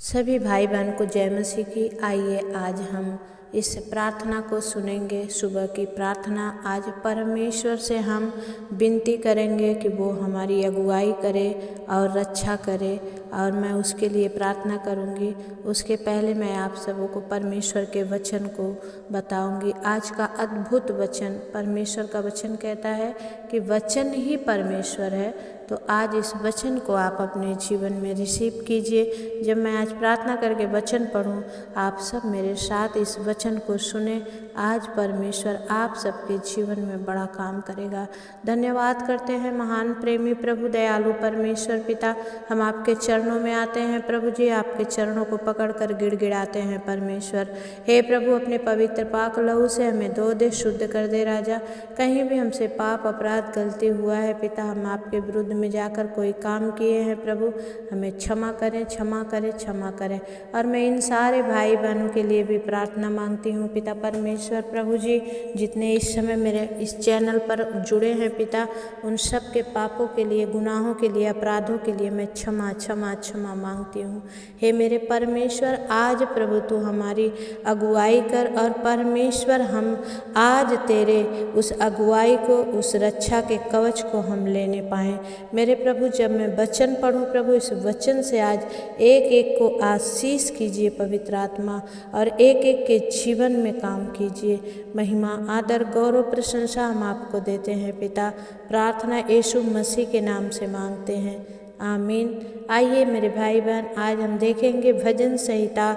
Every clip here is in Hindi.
सभी भाई बहन को जय मसीह की। आइए आज हम इस प्रार्थना को सुनेंगे। सुबह की प्रार्थना। आज परमेश्वर से हम विनती करेंगे कि वो हमारी अगुवाई करे और रक्षा करे, और मैं उसके लिए प्रार्थना करूंगी। उसके पहले मैं आप सबों को परमेश्वर के वचन को बताऊंगी। आज का अद्भुत वचन, परमेश्वर का वचन कहता है कि वचन ही परमेश्वर है। तो आज इस वचन को आप अपने जीवन में रिसीव कीजिए। जब मैं आज प्रार्थना करके वचन पढ़ूं, आप सब मेरे साथ इस वचन को सुने। आज परमेश्वर आप सबके जीवन में बड़ा काम करेगा। धन्यवाद करते हैं महान प्रेमी प्रभु, दयालु परमेश्वर पिता। हम आपके चरणों में आते हैं प्रभु जी, आपके चरणों को पकड़कर गिड़गिड़ाते हैं परमेश्वर। हे प्रभु, अपने पवित्र पाक लहू से हमें धो दे, शुद्ध कर दे राजा। कहीं भी हमसे पाप अपराध गलती हुआ है पिता, हम आपके विरुद्ध में जाकर कोई काम किए हैं प्रभु, हमें क्षमा करें, क्षमा करें, क्षमा करें। और मैं इन सारे भाई बहनों के लिए भी प्रार्थना मांगती हूँ पिता परमेश्वर प्रभु जी, जितने इस समय मेरे इस चैनल पर जुड़े हैं पिता, उन सब के पापों के लिए, गुनाहों के लिए, अपराधों के लिए मैं क्षमा क्षमा क्षमा मांगती हूँ। हे मेरे परमेश्वर, आज प्रभु तू हमारी अगुवाई कर, और परमेश्वर हम आज तेरे उस अगुवाई को, उस रक्षा के कवच को हम लेने पाएँ। मेरे प्रभु, जब मैं वचन पढ़ूँ प्रभु, इस वचन से आज एक एक को आशीष कीजिए पवित्र आत्मा, और एक एक के जीवन में काम कीजिए। महिमा, आदर, गौरव, प्रशंसा हम आपको देते हैं पिता। प्रार्थना यीशु मसीह के नाम से मांगते हैं, आमीन। आइए मेरे भाई बहन, आज हम देखेंगे भजन संहिता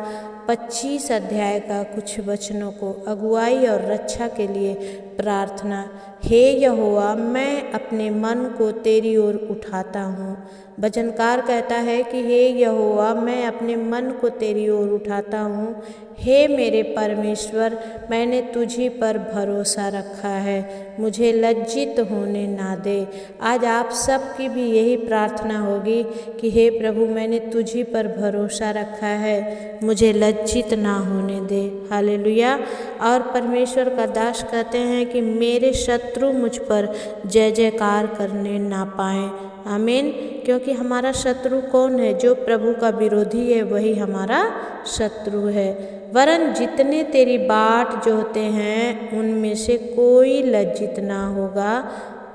25 अध्याय का कुछ वचनों को। अगुवाई और रक्षा के लिए प्रार्थना। हे यहोवा, मैं अपने मन को तेरी ओर उठाता हूँ। भजनकार कहता है कि हे यहोवा, मैं अपने मन को तेरी ओर उठाता हूँ। हे मेरे परमेश्वर, मैंने तुझी पर भरोसा रखा है, मुझे लज्जित होने ना दे। आज आप सब की भी यही प्रार्थना होगी कि हे प्रभु, मैंने तुझी पर भरोसा रखा है, मुझे लज्जित ना होने दे। हालेलुया। और परमेश्वर का दास कहते हैं कि मेरे शत्रु मुझ पर जय जयकार करने ना पाएं। आमीन। क्योंकि हमारा शत्रु कौन है? जो प्रभु का विरोधी है वही हमारा शत्रु है। वरन जितने तेरी बाट जोहते हैं उनमें से कोई लज्जित ना होगा,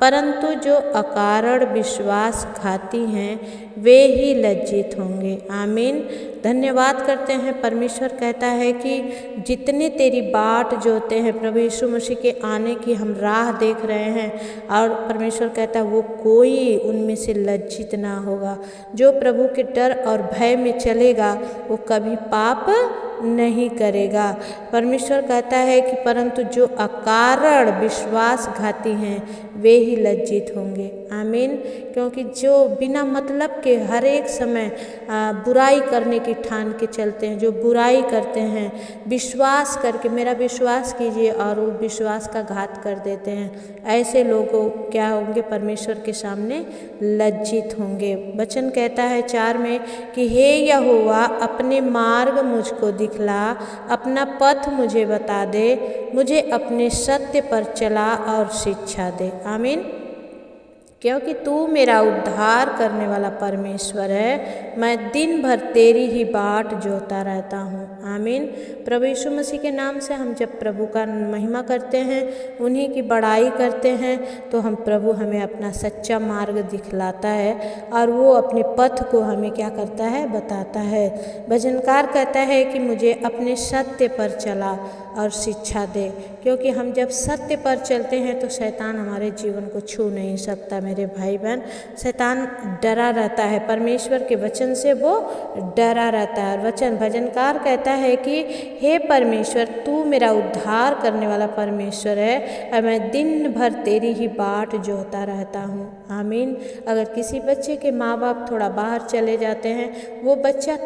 परंतु जो अकारण विश्वासघाती हैं वे ही लज्जित होंगे। आमीन। धन्यवाद करते हैं। परमेश्वर कहता है कि जितने तेरी बाट जोते हैं, प्रभु यीशु मसीह के आने की हम राह देख रहे हैं, और परमेश्वर कहता है वो कोई उनमें से लज्जित ना होगा। जो प्रभु के डर और भय में चलेगा वो कभी पाप नहीं करेगा। परमेश्वर कहता है कि परंतु जो अकारण विश्वासघाती हैं वे ही लज्जित होंगे। आमीन। क्योंकि जो बिना मतलब के हर एक समय बुराई करने की ठान के चलते हैं, जो बुराई करते हैं विश्वास करके, मेरा विश्वास कीजिए, और वो विश्वास का घात कर देते हैं, ऐसे लोगों क्या होंगे? परमेश्वर के सामने लज्जित होंगे। वचन कहता है 4 में कि हे यहोवा, अपने मार्ग मुझको दिखला, अपना पथ मुझे बता दे, मुझे अपने सत्य पर चला और शिक्षा दे। आमीन। क्योंकि तू मेरा उद्धार करने वाला परमेश्वर है, मैं दिन भर तेरी ही बाट जोता रहता हूँ। आमीन। प्रभु यीशु मसीह के नाम से हम जब प्रभु का महिमा करते हैं, उन्हीं की बड़ाई करते हैं, तो हम प्रभु हमें अपना सच्चा मार्ग दिखलाता है, और वो अपने पथ को हमें क्या करता है? बताता है। भजनकार कहता है कि मुझे अपने सत्य पर चला और शिक्षा दे। क्योंकि हम जब सत्य पर चलते हैं तो शैतान हमारे जीवन को छू नहीं सकता। मेरे भाई बहन, शैतान डरा रहता है, परमेश्वर के वचन से वो डरा रहता है। और भजनकार कहता है कि हे परमेश्वर, तू मेरा उद्धार करने वाला परमेश्वर है, और मैं दिन भर तेरी ही बाट जोहता रहता हूँ। आमीन। अगर किसी बच्चे के माँ बाप थोड़ा बाहर चले जाते हैं, वो बच्चा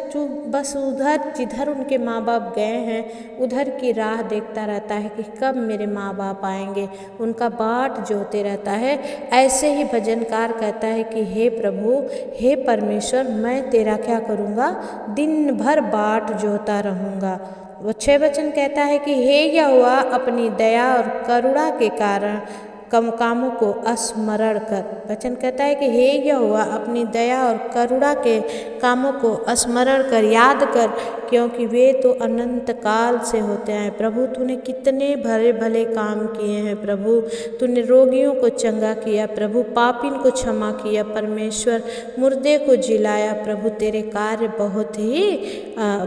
बस उधर जिधर उनके माँ बाप गए हैं उधर की राह देखता रहता है कि कब मेरे माँ बाप आएंगे, उनका बाट जोहते रहता है। ऐसे ही भजनकार कहता है कि हे प्रभु, हे परमेश्वर, मैं तेरा क्या करूँगा? दिन भर बाट जोहता रहूँगा। वो 6 वचन कहता है कि हे यहोवा, अपनी दया और करुणा के कारण कामों को स्मरण कर। वचन कहता है कि हे यहोवा अपनी दया और करुणा के कामों को स्मरण कर, याद कर, क्योंकि वे तो अनंत काल से होते हैं। प्रभु तूने कितने भले भले काम किए हैं। प्रभु तूने रोगियों को चंगा किया, प्रभु पापिन को क्षमा किया, परमेश्वर मुर्दे को जिलाया। प्रभु तेरे कार्य बहुत ही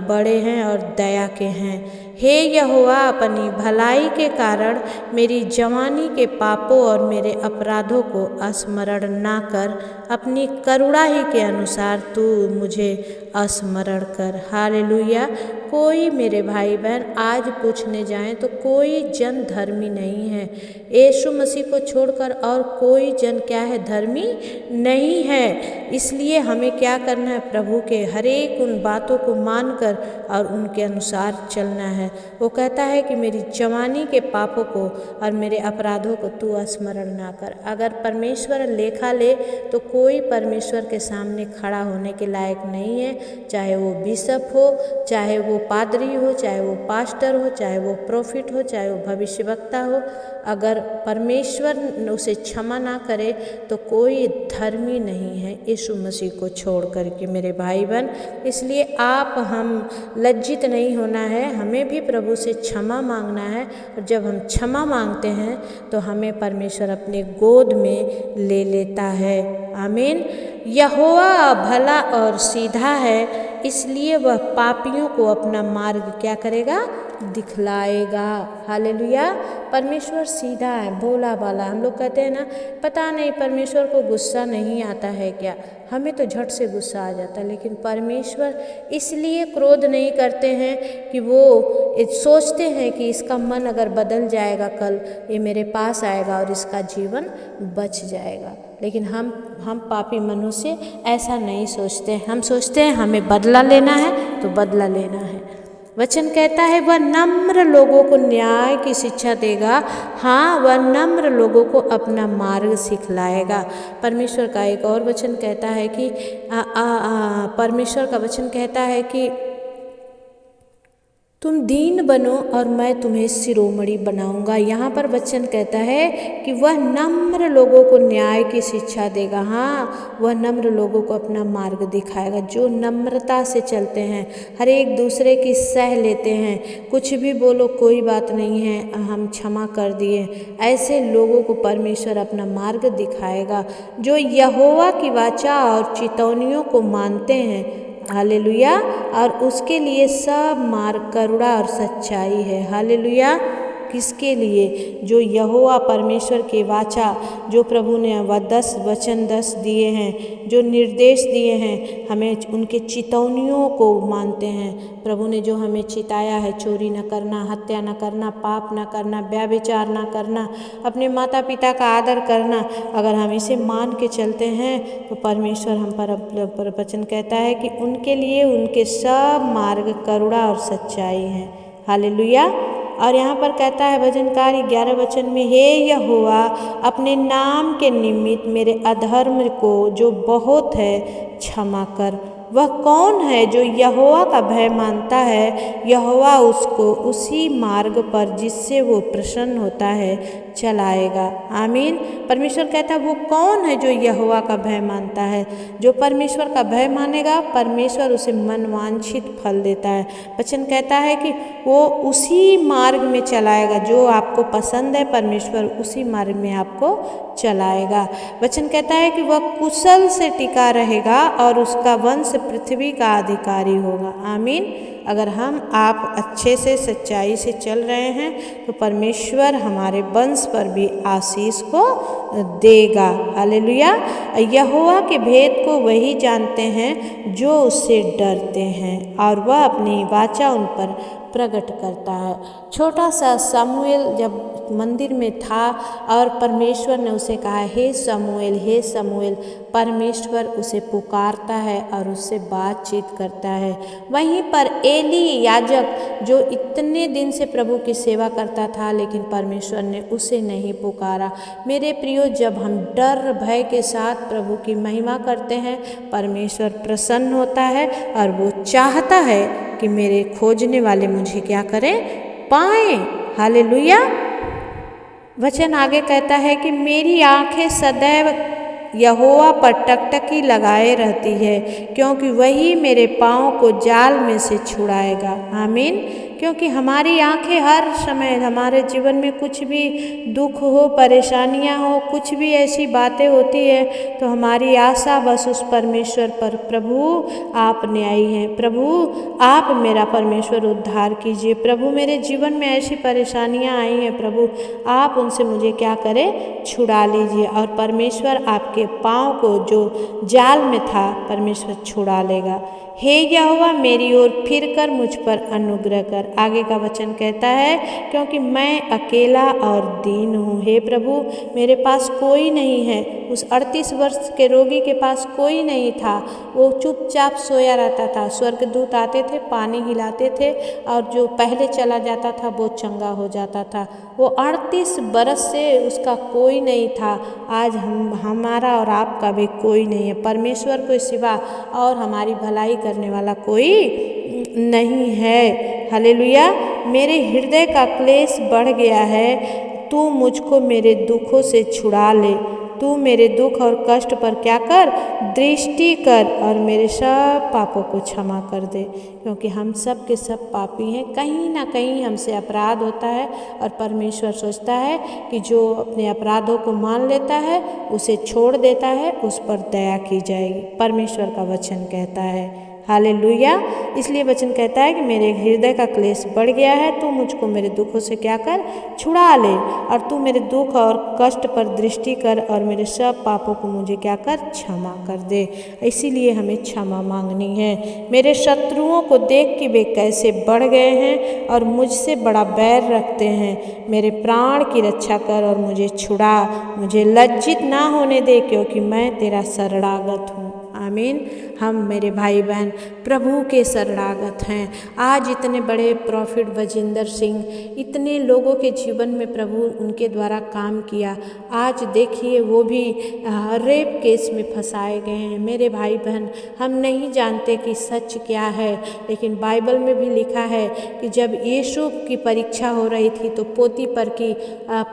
बड़े हैं और दया के हैं। हे यहोवा अपनी भलाई के कारण मेरी जवानी के पापों और मेरे अपराधों को स्मरण ना कर, अपनी करुणा ही के अनुसार तू मुझे स्मरण कर। हालेलुया। कोई मेरे भाई बहन आज पूछने जाएं तो कोई जन धर्मी नहीं है। यीशु मसीह को छोड़कर और कोई जन क्या है, धर्मी नहीं है। इसलिए हमें क्या करना है, प्रभु के हर एक उन बातों को मानकर और उनके अनुसार चलना है। वो कहता है कि मेरी जवानी के पापों को और मेरे अपराधों को तू स्मरण ना कर। अगर परमेश्वर लेखा ले तो कोई परमेश्वर के सामने खड़ा होने के लायक नहीं है, चाहे वो बिशप हो, चाहे वो पादरी हो, चाहे वो पास्टर हो, चाहे वो प्रोफिट हो, चाहे वो भविष्यवक्ता हो। अगर परमेश्वर उसे क्षमा ना करे तो कोई धर्मी नहीं है यीशु मसीह को छोड़ करके मेरे भाई बहन। इसलिए हम लज्जित नहीं होना है, हमें भी प्रभु से क्षमा मांगना है। और जब हम क्षमा मांगते हैं तो हमें परमेश्वर अपने गोद में ले लेता है। आमीन। यहोवा भला और सीधा है, इसलिए वह पापियों को अपना मार्ग क्या करेगा, दिखलाएगा। हालेलुया। परमेश्वर सीधा है, भोला भाला। हम लोग कहते हैं ना, पता नहीं परमेश्वर को गुस्सा नहीं आता है क्या। हमें तो झट से गुस्सा आ जाता है, लेकिन परमेश्वर इसलिए क्रोध नहीं करते हैं कि वो सोचते हैं कि इसका मन अगर बदल जाएगा, कल ये मेरे पास आएगा और इसका जीवन बच जाएगा। लेकिन हम पापी मनुष्य ऐसा नहीं सोचते। हम सोचते हैं हमें बदला लेना है तो बदला लेना है। वचन कहता है वह नम्र लोगों को न्याय की शिक्षा देगा। हाँ, वह नम्र लोगों को अपना मार्ग सिखलाएगा। परमेश्वर का एक और वचन कहता है कि परमेश्वर का वचन कहता है कि तुम दीन बनो और मैं तुम्हें शिरोमणि बनाऊंगा। यहाँ पर वचन कहता है कि वह नम्र लोगों को न्याय की शिक्षा देगा। हाँ, वह नम्र लोगों को अपना मार्ग दिखाएगा। जो नम्रता से चलते हैं, हर एक दूसरे की सह लेते हैं, कुछ भी बोलो कोई बात नहीं है, हम क्षमा कर दिए, ऐसे लोगों को परमेश्वर अपना मार्ग दिखाएगा। जो यहोवा की वाचा और चितौनियों को मानते हैं, हालेलुया, और उसके लिए सब मार्ग करुणा और सच्चाई है। हालेलुया। किसके लिए? जो यहोवा परमेश्वर के वाचा, जो प्रभु ने वह 10 वचन 10 दिए हैं, जो निर्देश दिए हैं, हमें उनके चितौनियों को मानते हैं। प्रभु ने जो हमें चिताया है, चोरी न करना, हत्या न करना, पाप न करना, व्यभिचार न करना, अपने माता पिता का आदर करना, अगर हम इसे मान के चलते हैं तो परमेश्वर हम पर वचन कहता है कि उनके लिए उनके सब मार्ग करुणा और सच्चाई है। हालेलुया। और यहाँ पर कहता है भजनकार 11 वचन में, हे यहोवा अपने नाम के निमित्त मेरे अधर्म को जो बहुत है क्षमा कर। वह कौन है जो यहोवा का भय मानता है? यहोवा उसको उसी मार्ग पर जिससे वो प्रसन्न होता है चलाएगा। आमीन। परमेश्वर कहता है वो कौन है जो यहोवा का भय मानता है? जो परमेश्वर का भय मानेगा, परमेश्वर उसे मनवांछित फल देता है। वचन कहता है कि वो उसी मार्ग में चलाएगा। जो आपको पसंद है, परमेश्वर उसी मार्ग में आपको चलाएगा। वचन कहता है कि वह कुशल से टिका रहेगा और उसका वंश पृथ्वी का अधिकारी होगा। आमीन। अगर आप अच्छे से सच्चाई से चल रहे हैं तो परमेश्वर हमारे वंश पर भी आशीष को देगा। हालेलुया। यहोवा के भेद को वही जानते हैं जो उससे डरते हैं, और वह अपनी वाचा उन पर प्रकट करता है। छोटा सा शमूएल जब मंदिर में था और परमेश्वर ने उसे कहा, हे शमूएल, हे शमूएल, परमेश्वर उसे पुकारता है और उससे बातचीत करता है। वहीं पर एली याजक जो इतने दिन से प्रभु की सेवा करता था, लेकिन परमेश्वर ने उसे नहीं पुकारा। मेरे प्रियो, जब हम डर भय के साथ प्रभु की महिमा करते हैं, परमेश्वर प्रसन्न होता है और वो चाहता है कि मेरे खोजने वाले मुझे क्या करें, पाएं। हालेलुया। वचन आगे कहता है कि मेरी आंखें सदैव यहोवा पर टकटकी लगाए रहती है, क्योंकि वही मेरे पाँव को जाल में से छुड़ाएगा। आमीन। क्योंकि हमारी आंखें हर समय हमारे जीवन में कुछ भी दुख हो, परेशानियां हो, कुछ भी ऐसी बातें होती है तो हमारी आशा बस उस परमेश्वर पर, प्रभु आप न्यायी हैं, प्रभु आप मेरा परमेश्वर उद्धार कीजिए, प्रभु मेरे जीवन में ऐसी परेशानियां आई हैं, प्रभु आप उनसे मुझे क्या करें, छुड़ा लीजिए। और परमेश्वर आपके पाँव को जो जाल में था परमेश्वर छुड़ा लेगा। हे यहोवा मेरी ओर फिर कर मुझ पर अनुग्रह कर। आगे का वचन कहता है क्योंकि मैं अकेला और दीन हूँ। हे प्रभु मेरे पास कोई नहीं है। उस 38 वर्ष के रोगी के पास कोई नहीं था, वो चुपचाप सोया रहता था। स्वर्गदूत आते थे, पानी हिलाते थे और जो पहले चला जाता था वो चंगा हो जाता था। वो 38 बरस से उसका कोई नहीं था। आज हमारा और आपका भी कोई नहीं है। परमेश्वर को सिवा और हमारी भलाई करने वाला कोई नहीं है। हालेलुया। मेरे हृदय का क्लेश बढ़ गया है, तू मुझको मेरे दुखों से छुड़ा ले। तू मेरे दुख और कष्ट पर क्या कर, दृष्टि कर और मेरे सब पापों को क्षमा कर दे। क्योंकि हम सब के सब पापी हैं, कहीं ना कहीं हमसे अपराध होता है और परमेश्वर सोचता है कि जो अपने अपराधों को मान लेता है, उसे छोड़ देता है, उस पर दया की जाएगी। परमेश्वर का वचन कहता है। हालेलुया। इसलिए वचन कहता है कि मेरे हृदय का क्लेश बढ़ गया है, तू मुझको मेरे दुखों से क्या कर, छुड़ा ले। और तू मेरे दुख और कष्ट पर दृष्टि कर और मेरे सब पापों को मुझे क्या कर, क्षमा कर दे। इसीलिए हमें क्षमा मांगनी है। मेरे शत्रुओं को देख कि वे कैसे बढ़ गए हैं और मुझसे बड़ा बैर रखते हैं। मेरे प्राण की रक्षा कर और मुझे छुड़ा, मुझे लज्जित ना होने दे, क्योंकि मैं तेरा शरणागत हूँ। आमीन। हम मेरे भाई बहन प्रभु के शरणागत हैं। आज इतने बड़े प्रॉफिट बजिंदर सिंह, इतने लोगों के जीवन में प्रभु उनके द्वारा काम किया। आज देखिए वो भी रेप केस में फंसाए गए हैं। मेरे भाई बहन, हम नहीं जानते कि सच क्या है, लेकिन बाइबल में भी लिखा है कि जब यीशु की परीक्षा हो रही थी तो पोतीफर की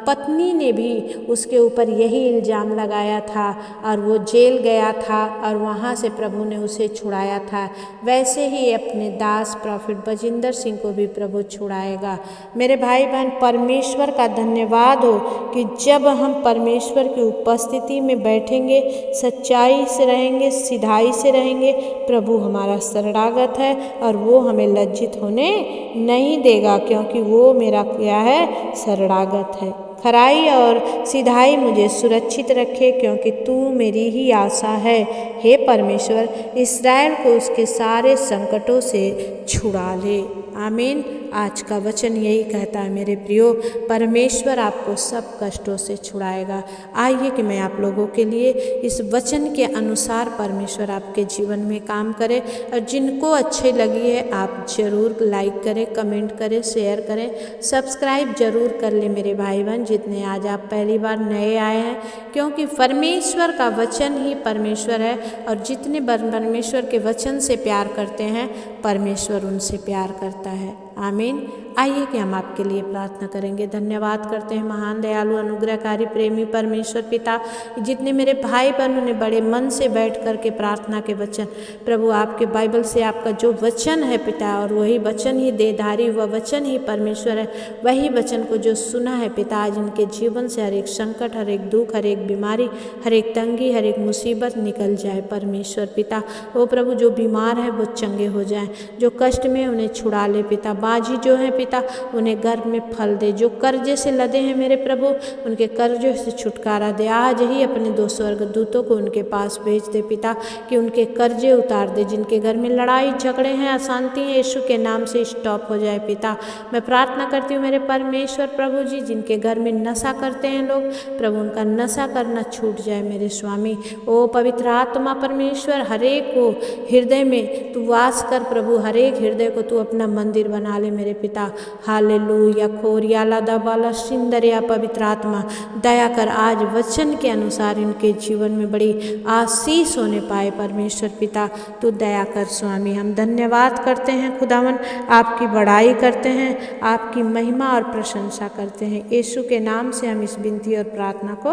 पत्नी ने भी उसके ऊपर यही इल्ज़ाम लगाया था और वो जेल गया था और वहाँ से प्रभु ने उसे छुड़ाया था। वैसे ही अपने दास प्रॉफिट बजिंदर सिंह को भी प्रभु छुड़ाएगा। मेरे भाई बहन, परमेश्वर का धन्यवाद हो कि जब हम परमेश्वर की उपस्थिति में बैठेंगे, सच्चाई से रहेंगे, सिधाई से रहेंगे, प्रभु हमारा शरणागत है और वो हमें लज्जित होने नहीं देगा, क्योंकि वो मेरा क्या है, शरणागत है। खराई और सिधाई मुझे सुरक्षित रखे, क्योंकि तू मेरी ही आशा है। हे परमेश्वर, इस्राएल को उसके सारे संकटों से छुड़ा ले। आमीन। आज का वचन यही कहता है मेरे प्रियो, परमेश्वर आपको सब कष्टों से छुड़ाएगा। आइए कि मैं आप लोगों के लिए इस वचन के अनुसार परमेश्वर आपके जीवन में काम करे। और जिनको अच्छी लगी है आप ज़रूर लाइक करें, कमेंट करें, शेयर करें, सब्सक्राइब जरूर कर ले मेरे भाई बहन, जितने आज आप पहली बार नए आए हैं। क्योंकि परमेश्वर का वचन ही परमेश्वर है और जितने परमेश्वर के वचन से प्यार करते हैं, परमेश्वर उनसे प्यार करता है। आमीन। आइए कि हम आपके लिए प्रार्थना करेंगे। धन्यवाद करते हैं महान दयालु अनुग्रहकारी प्रेमी परमेश्वर पिता, जितने मेरे भाई बहनों ने बड़े मन से बैठ कर के प्रार्थना के वचन, प्रभु आपके बाइबल से आपका जो वचन है पिता, और वही वचन ही देहधारी हुआ वचन ही परमेश्वर है, वही वचन को जो सुना है पिता, आज इनके जीवन से हर एक संकट, हर एक दुख, हर एक बीमारी, हर एक तंगी, हर एक मुसीबत निकल जाए परमेश्वर पिता। वो प्रभु जो बीमार है वो चंगे हो जाए, जो कष्ट में उन्हें छुड़ा ले पिता। बाजी जो है पिता, उन्हें गर्भ में फल दे। जो कर्जे से लदे हैं मेरे प्रभु, उनके कर्जों से छुटकारा दे। आज ही अपने 2 स्वर्गदूतों को उनके पास भेज दे पिता, कि उनके कर्जे उतार दे। जिनके घर में लड़ाई झगड़े हैं, अशांति है, यीशु के नाम से स्टॉप हो जाए पिता। मैं प्रार्थना करती हूँ मेरे परमेश्वर प्रभु जी, जिनके घर में नशा करते हैं लोग, प्रभु उनका नशा करना छूट जाए मेरे स्वामी। ओ पवित्र आत्मा परमेश्वर, हरेक को हृदय में तू वास कर प्रभु, हरेक हृदय को तू अपना मंदिर बना ले मेरे पिता। हालेलुया। खोरियाला दबाला सिंदरिया पवित्र आत्मा दया कर, आज वचन के अनुसार इनके जीवन में बड़ी आशीष होने पाए। परमेश्वर पिता तू दया कर स्वामी। हम धन्यवाद करते हैं खुदावन, आपकी बड़ाई करते हैं, आपकी महिमा और प्रशंसा करते हैं। यीशु के नाम से हम इस विनती और प्रार्थना को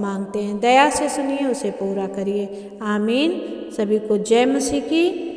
मांगते हैं। दया से सुनिए, उसे पूरा करिए। आमीन। सभी को जय मसीह की।